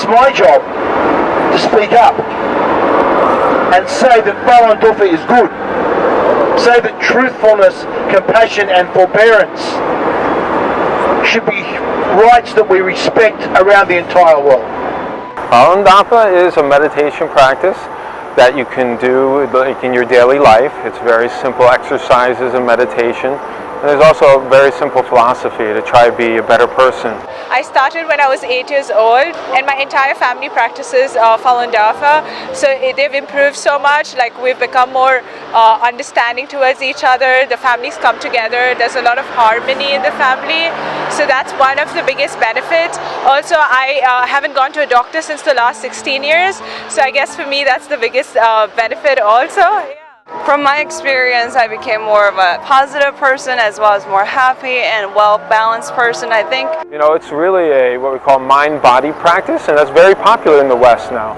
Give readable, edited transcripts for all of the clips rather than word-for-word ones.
it's my job to speak up and say that Falun Dafa is good. Say that truthfulness, compassion and forbearance should be rights that we respect around the entire world. Falun Dafa is a meditation practice that you can do like in your daily life. It's very simple exercises and meditation. And there's also a very simple philosophy to try to be a better person. I started when I was 8 years old, and my entire family practices Falun Dafa. So they've improved so much. Like, we've become more understanding towards each other. The families come together. There's a lot of harmony in the family. So that's one of the biggest benefits. Also, I haven't gone to a doctor since the last 16 years. So I guess for me that's the biggest benefit also. From my experience, I became more of a positive person as well as more happy and well-balanced person, I think. You know, it's really what we call mind-body practice, and that's very popular in the West now.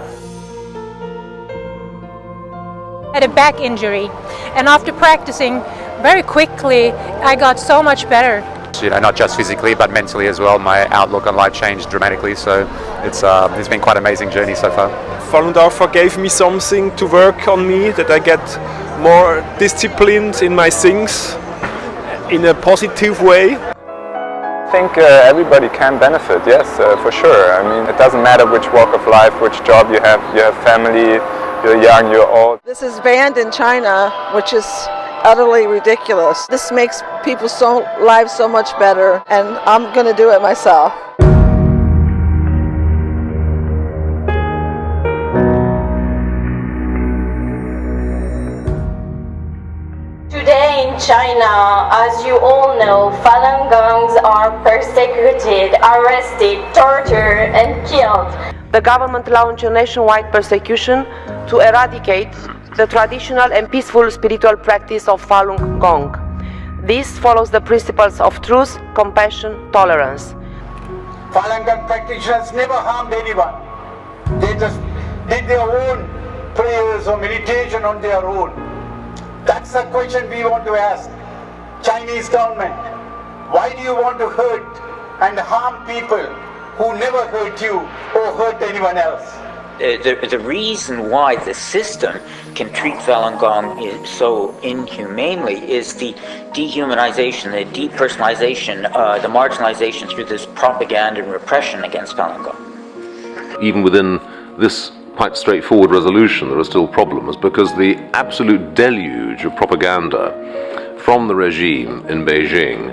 I had a back injury, and after practicing very quickly, I got so much better. You know, not just physically but mentally as well. My outlook on life changed dramatically, so it's been quite an amazing journey so far. Falun Dafa gave me something to work on me, that I get more disciplined in my things in a positive way. I think everybody can benefit, yes, for sure. I mean, it doesn't matter which walk of life, which job you have family, you're young, you're old. This is banned in China, which is utterly ridiculous. This makes people's lives so much better, and I'm going to do it myself. Today in China, as you all know, Falun Gongs are persecuted, arrested, tortured and killed. The government launched a nationwide persecution to eradicate the traditional and peaceful spiritual practice of Falun Gong. This follows the principles of truth, compassion, tolerance. Falun Gong practitioners never harmed anyone. They just did their own prayers or meditation on their own. That's the question we want to ask Chinese government. Why do you want to hurt and harm people who never hurt you or hurt anyone else? The reason why the system can treat Falun Gong so inhumanely is the dehumanization, the depersonalization, the marginalization through this propaganda and repression against Falun Gong. Even within this quite straightforward resolution, there are still problems, because the absolute deluge of propaganda from the regime in Beijing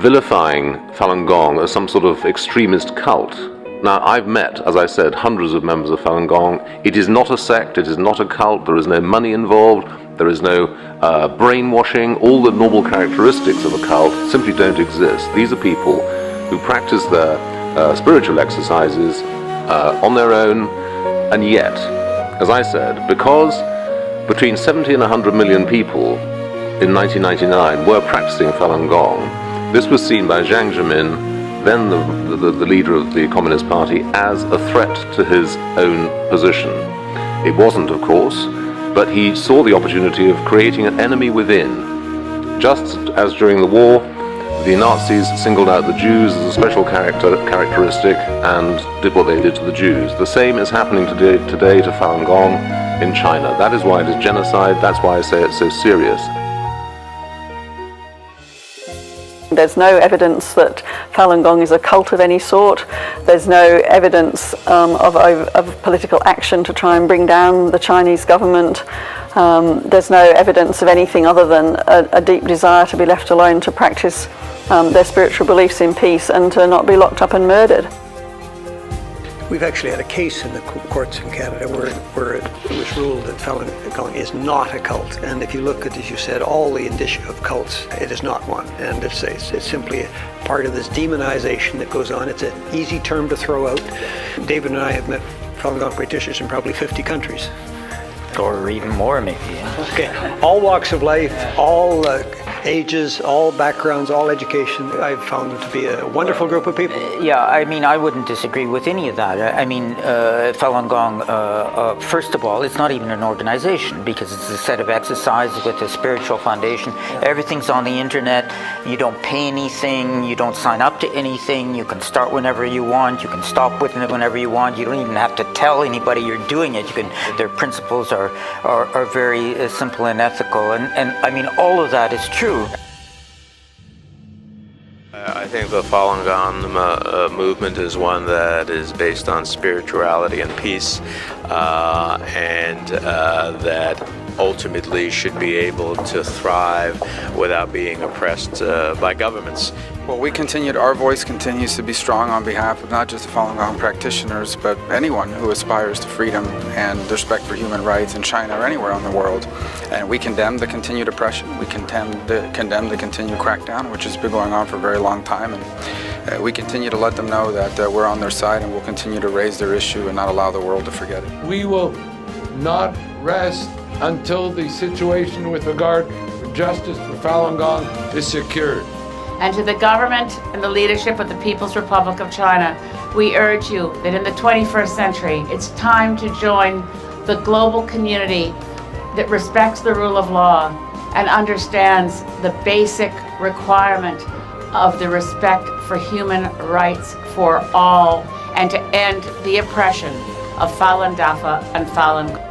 vilifying Falun Gong as some sort of extremist cult. Now, I've met, as I said, hundreds of members of Falun Gong. It is not a sect, it is not a cult, there is no money involved, there is no brainwashing. All the normal characteristics of a cult simply don't exist. These are people who practice their spiritual exercises on their own, and yet, as I said, because between 70 and 100 million people in 1999 were practicing Falun Gong, this was seen by Jiang Zemin, then the leader of the Communist Party, as a threat to his own position. It wasn't, of course, but he saw the opportunity of creating an enemy within. Just as during the war, the Nazis singled out the Jews as a special characteristic and did what they did to the Jews. The same is happening today to Falun Gong in China. That is why it is genocide. That's why I say it's so serious. There's no evidence that Falun Gong is a cult of any sort. There's no evidence of political action to try and bring down the Chinese government. There's no evidence of anything other than a deep desire to be left alone to practice their spiritual beliefs in peace and to not be locked up and murdered. We've actually had a case in the courts in Canada where it was ruled that Falun Gong is not a cult. And if you look at, as you said, all the indicia of cults, it is not one. And it's simply a part of this demonization that goes on. It's an easy term to throw out. David and I have met Falun Gong practitioners in probably 50 countries. Or even more, maybe. Okay, all walks of life, all ages, all backgrounds, all education. I've found them to be a wonderful group of people. Yeah, I mean, I wouldn't disagree with any of that. I mean, Falun Gong, first of all, it's not even an organization because it's a set of exercises with a spiritual foundation. Everything's on the internet. You don't pay anything. You don't sign up to anything. You can start whenever you want. You can stop with it whenever you want. You don't even have to tell anybody you're doing it. Their principles are very simple and ethical. And I mean, all of that is true. I think the Falun Gong movement is one that is based on spirituality and peace, and that ultimately should be able to thrive without being oppressed by governments. Well, our voice continues to be strong on behalf of not just the Falun Gong practitioners, but anyone who aspires to freedom and respect for human rights in China or anywhere in the world. And we condemn the continued oppression. We condemn the continued crackdown, which has been going on for a very long time. And we continue to let them know that we're on their side, and we'll continue to raise their issue and not allow the world to forget it. We will not rest until the situation with regard to justice for Falun Gong is secured. And to the government and the leadership of the People's Republic of China, we urge you that in the 21st century, it's time to join the global community that respects the rule of law and understands the basic requirement of the respect for human rights for all, and to end the oppression of Falun Dafa and Falun Gong.